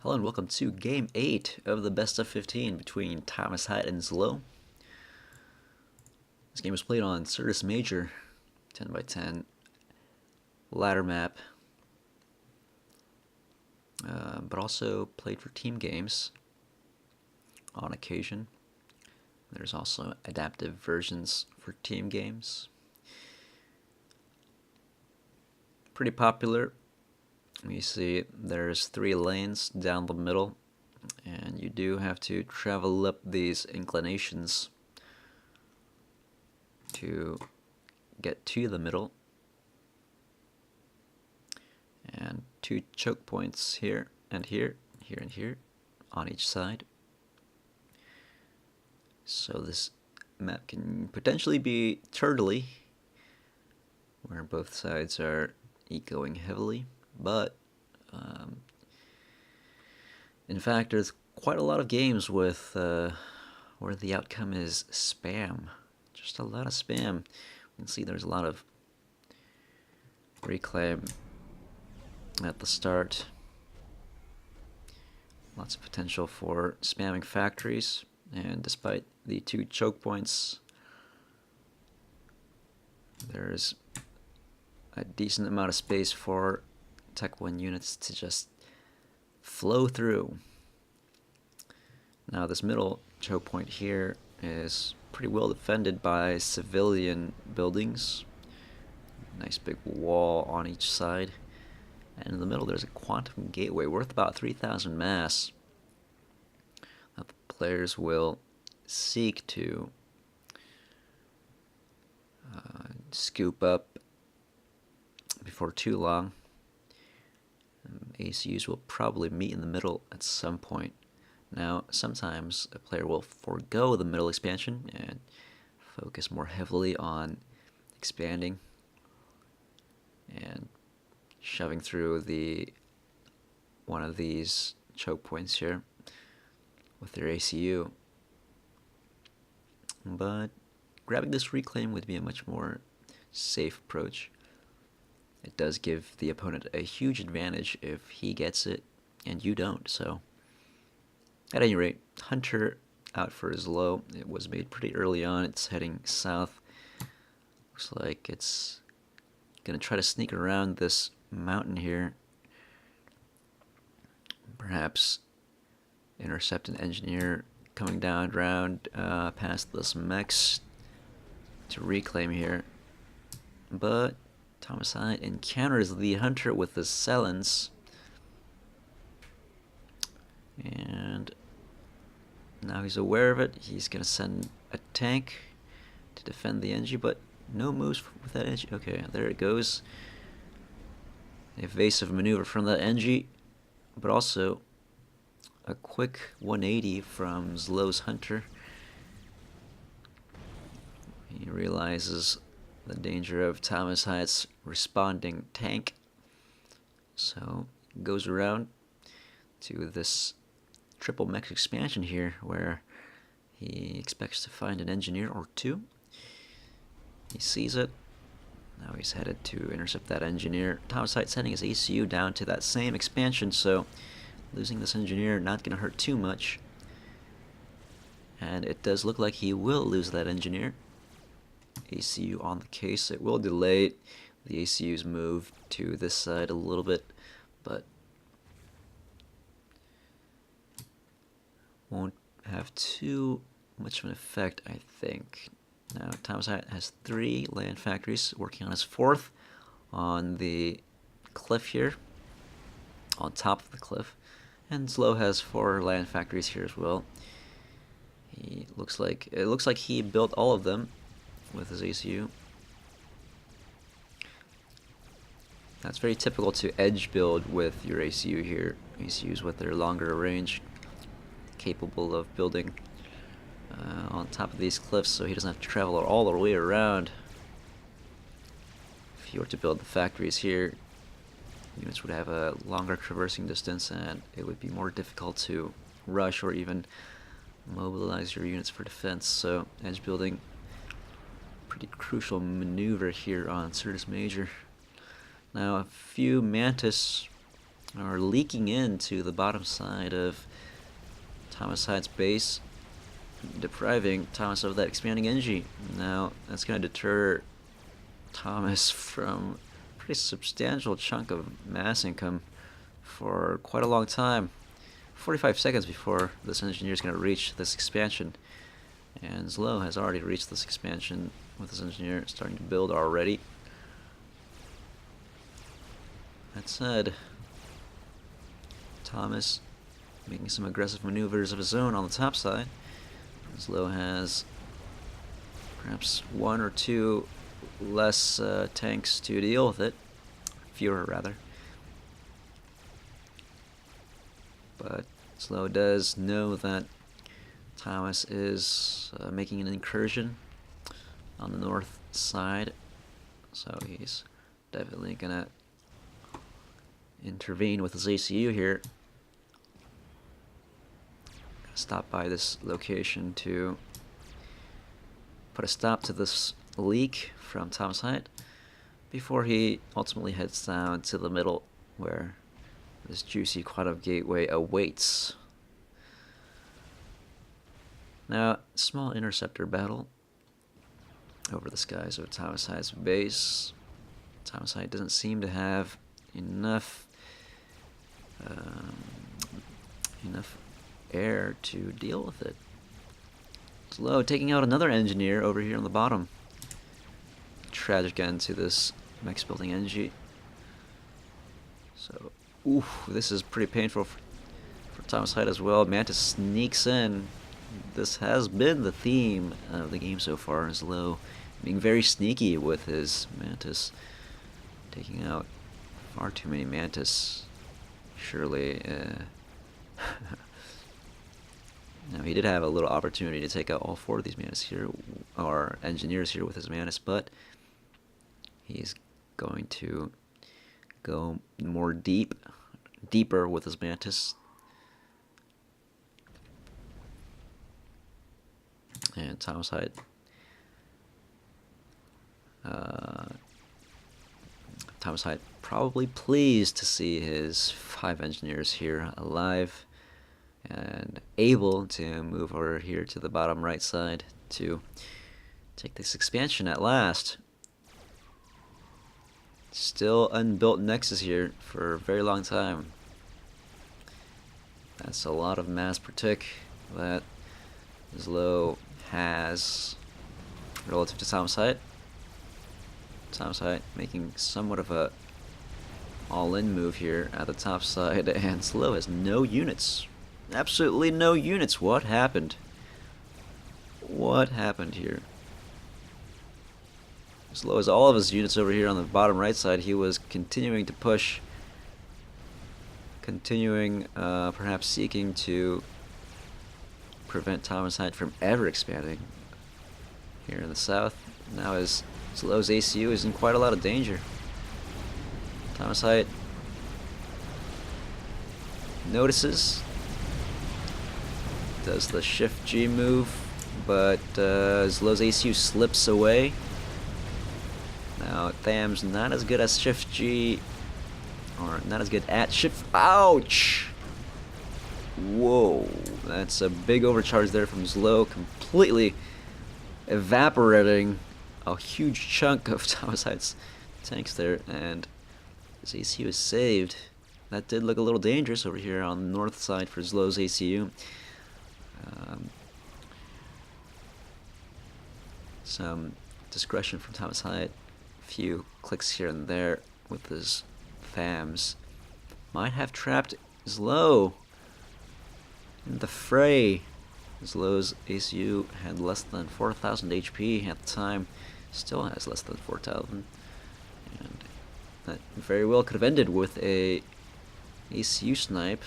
Hello and welcome to Game 8 of the Best of 15 between ThomasHiatt and ZLO. This game was played on Certus Major, 10x10 ladder map, but also played for team games on occasion. There's also adaptive versions for team games. Pretty popular. You see there's 3 lanes down the middle, and you do have to travel up these inclinations to get to the middle, and 2 choke points here and here, here and here on each side. So this map can potentially be turtly, where both sides are ecoing heavily, but in fact there's quite a lot of games with where the outcome is spam. Just a lot of spam. You can see there's a lot of reclaim at the start. Lots of potential for spamming factories, and despite the 2 choke points, there's a decent amount of space for Tech 1 units to just flow through. Now this middle choke point here is pretty well defended by civilian buildings. Nice big wall on each side. And in the middle there's a quantum gateway worth about 3,000 mass that the players will seek to scoop up before too long. ACUs will probably meet in the middle at some point. Now, sometimes a player will forego the middle expansion and focus more heavily on expanding and shoving through one of these choke points here with their ACU. But grabbing this reclaim would be a much more safe approach. It does give the opponent a huge advantage if he gets it and you don't. So at any rate, Hunter out for his low. It was made pretty early on. It's heading south. Looks like it's going to try to sneak around this mountain here. Perhaps intercept an engineer coming down around past this mechs to reclaim here. But ThomasHiatt encounters the Hunter with the Selens. And now he's aware of it. He's going to send a tank to defend the Engie, but no moves with that Engie. Okay, there it goes. Evasive maneuver from that Engie, but also a quick 180 from ZLO's Hunter. He realizes the danger of ThomasHiatt's responding tank, so goes around to this triple mech expansion here where he expects to find an engineer or 2. He sees it. Now he's headed to intercept that engineer. ThomasHiatt sending his ACU down to that same expansion, so losing this engineer not going to hurt too much. And it does look like he will lose that engineer. ACU on the case. It will delay the ACU's move to this side a little bit, but won't have too much of an effect, I think. Now ThomasHiatt has 3 land factories, working on his 4th on the cliff here, on top of the cliff, and ZLO has 4 land factories here as well. It looks like he built all of them with his ACU. That's very typical to edge build with your ACU here. ACUs with their longer range, capable of building on top of these cliffs, so he doesn't have to travel all the way around. If you were to build the factories here, units would have a longer traversing distance, and it would be more difficult to rush or even mobilize your units for defense. So edge building, pretty crucial maneuver here on Certus Major. Now a few Mantis are leaking into the bottom side of ThomasHiatt's base, depriving Thomas of that expanding energy. Now, that's going to deter Thomas from a pretty substantial chunk of mass income for quite a long time. 45 seconds before this engineer is going to reach this expansion. And ZLO has already reached this expansion with this engineer starting to build already. That said, Thomas making some aggressive maneuvers of his own on the top side. ZLO has perhaps one or two less tanks to deal with it. Fewer, rather. But ZLO does know that Thomas is making an incursion on the north side, so he's definitely gonna intervene with his ACU here. Stop by this location to put a stop to this leak from ThomasHiatt before he ultimately heads down to the middle where this juicy quantum gateway awaits. Now, small interceptor battle over the skies of ThomasHiatt's base. ThomasHiatt doesn't seem to have enough air to deal with it. ZLO taking out another engineer over here on the bottom. Tragic end to this max building energy. So, oof, this is pretty painful for ThomasHiatt as well. Mantis sneaks in. This has been the theme of the game so far, ZLO being very sneaky with his Mantis, taking out far too many Mantis. Surely, now he did have a little opportunity to take out all four of these Mantis here, or engineers here with his Mantis, but he's going to go more deeper with his Mantis. And ThomasHiatt probably pleased to see his 5 engineers here alive and able to move over here to the bottom right side to take this expansion at last. Still unbuilt nexus here for a very long time. That's a lot of mass per tick that ZLO has relative to ThomasHiatt. ThomasHiatt making somewhat of a all-in move here at the top side, and ZLO has no units. Absolutely no units. What happened? What happened here? ZLO has all of his units over here on the bottom right side. He was continuing to push, perhaps seeking to prevent ThomasHiatt from ever expanding here in the south. Now his ZLO's ACU is in quite a lot of danger. ThomasHiatt notices, does the Shift G move, but ZLO's ACU slips away. Now Tham's not as good as Shift G, or not as good at Shift. Ouch! Whoa, that's a big overcharge there from ZLO, completely evaporating a huge chunk of ThomasHiatt's tanks there, and his ACU is saved. That did look a little dangerous over here on the north side for ZLO's ACU. Some discretion from ThomasHiatt, a few clicks here and there with his FAMs. Might have trapped ZLO in the fray. ZLO's ACU had less than 4,000 HP at the time, still has less than 4,000, and that very well could have ended with a ACU snipe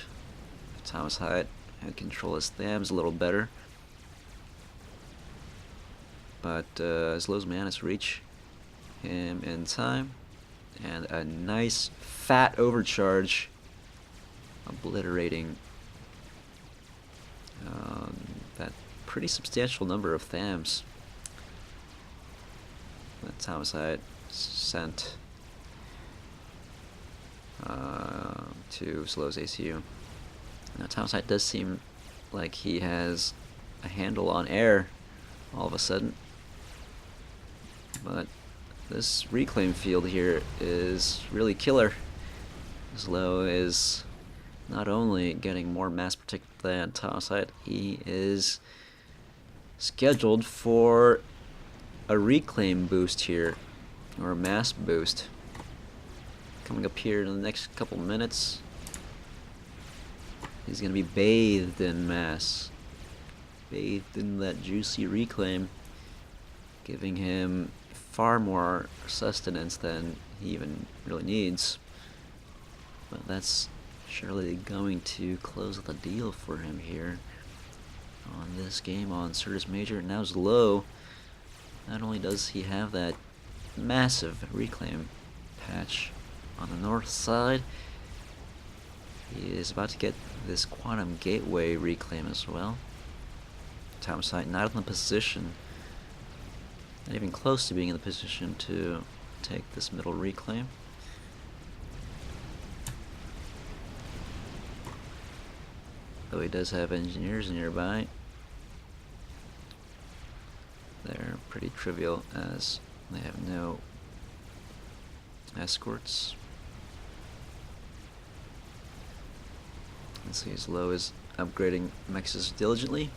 if ThomasHiatt had control his THAMs a little better. But ZLO's Mantis reach him in time, and a nice fat overcharge, obliterating that pretty substantial number of THAMs that ThomasHiatt sent to ZLO's ACU. Now ThomasHiatt does seem like he has a handle on air all of a sudden, but this reclaim field here is really killer. ZLO is not only getting more mass protected than ThomasHiatt, he is scheduled for a reclaim boost here, or a mass boost, coming up here in the next couple minutes. He's going to be bathed in mass, bathed in that juicy reclaim, giving him far more sustenance than he even really needs. But that's surely going to close the deal for him here on this game on Sirius Major. Now ZLO, not only does he have that massive reclaim patch on the north side, he is about to get this Quantum Gateway reclaim as well. ThomasHiatt not in the position, not even close to being in the position to take this middle reclaim. Though he does have engineers nearby. They're pretty trivial as they have no escorts. Let's see, ZLO is upgrading mexes diligently.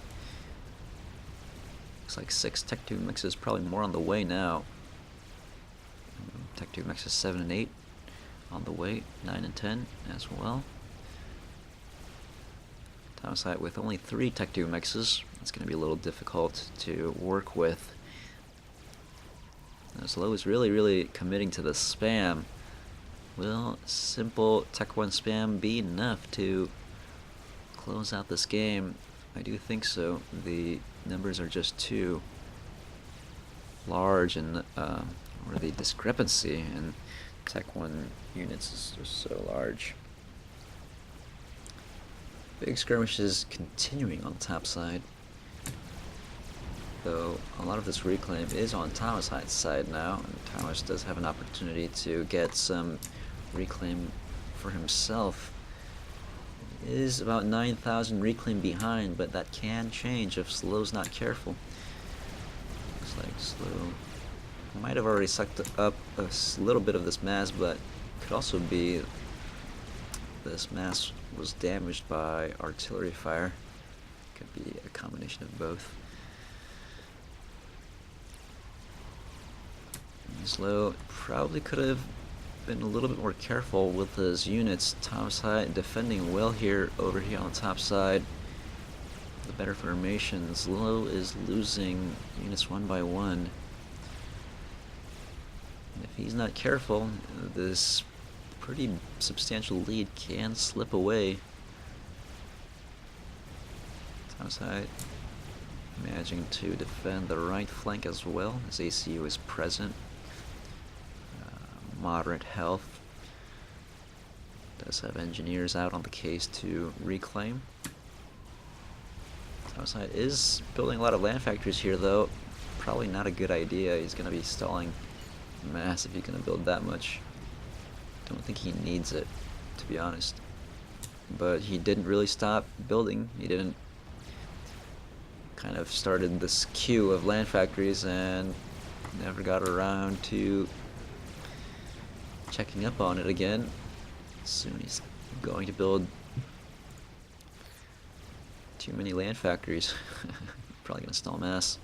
Looks like 6 Tech 2 mexes, probably more on the way now. Tech 2 mexes 7 and 8 on the way, 9 and 10 as well. ThomasHiatt with only 3 Tech 2 mexes. It's going to be a little difficult to work with. ZLO is really committing to the spam. Will simple Tech 1 spam be enough to close out this game? I do think so. The numbers are just too large, and or the discrepancy in Tech 1 units is just so large. Big skirmishes continuing on the top side, though a lot of this reclaim is on ThomasHiatt's side now, and Thomas does have an opportunity to get some reclaim for himself. He is about 9,000 reclaim behind, but that can change if ZLO's not careful. Looks like ZLO might have already sucked up a little bit of this mass, but could also be this mass was damaged by artillery fire. Could be a combination of both. ZLO probably could have been a little bit more careful with his units. ThomasHiatt defending well here over here on the top side. The better formation. ZLO is losing units one by one. And if he's not careful, this pretty substantial lead can slip away. ThomasHiatt managing to defend the right flank as well. His ACU is present. Moderate health. Does have engineers out on the case to reclaim. ThomasHiatt is building a lot of land factories here, though. Probably not a good idea. He's going to be stalling mass if he's going to build that much. Don't think he needs it, to be honest. But he didn't really stop building. He didn't kind of started this queue of land factories and never got around to checking up on it again. Soon he's going to build too many land factories. Probably gonna stall mass.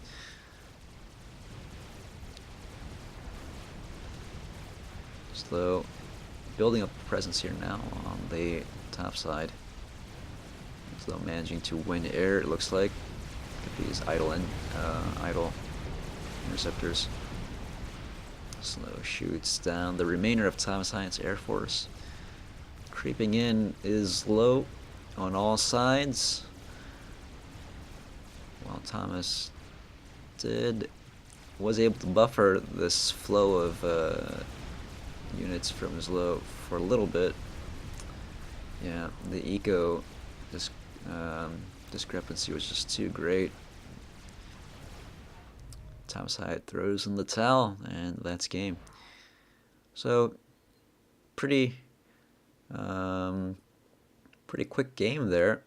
ZLO building up a presence here now on the top side. ZLO managing to win air, it looks like. Could be his idle interceptors. ZLO shoots down the remainder of ThomasHiatt's Air Force. Creeping in is ZLO on all sides. While Thomas was able to buffer this flow of units from ZLO for a little bit. Yeah, the eco discrepancy was just too great. ThomasHiatt throws in the towel, and that's game. So, pretty Pretty quick game there.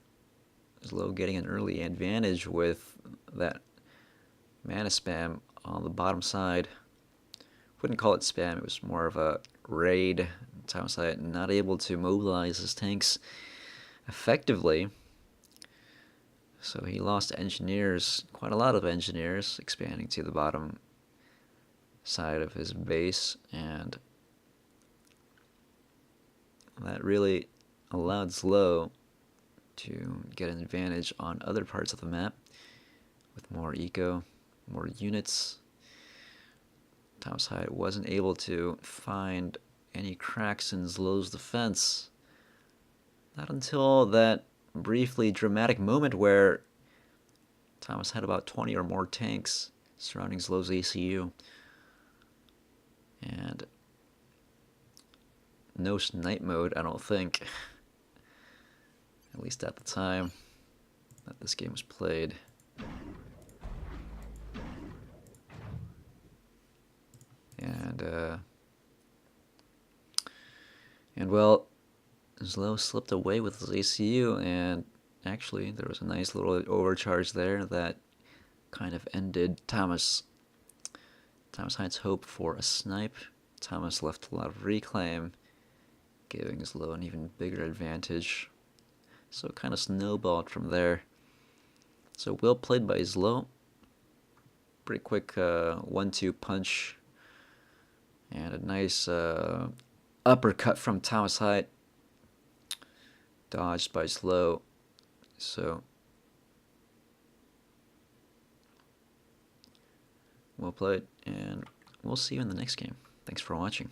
ZLO getting an early advantage with that mana spam on the bottom side. Wouldn't call it spam, it was more of a raid. ThomasHiatt not able to mobilize his tanks effectively. So he lost engineers, quite a lot of engineers, expanding to the bottom side of his base, and that really allowed ZLO to get an advantage on other parts of the map with more eco, more units. ThomasHiatt wasn't able to find any cracks in ZLO's defense. Not until that briefly dramatic moment where Thomas had about 20 or more tanks surrounding ZLO's ACU. And no snipe mode, I don't think. At least at the time that this game was played. And well, ZLO slipped away with his ACU, and actually there was a nice little overcharge there that kind of ended ThomasHiatt's hope for a snipe. Thomas left a lot of reclaim, giving ZLO an even bigger advantage. So it kind of snowballed from there. So well played by ZLO. Pretty quick 1-2 punch. And a nice uppercut from ThomasHiatt. Dodged by ZLO. So well played, and we'll see you in the next game. Thanks for watching.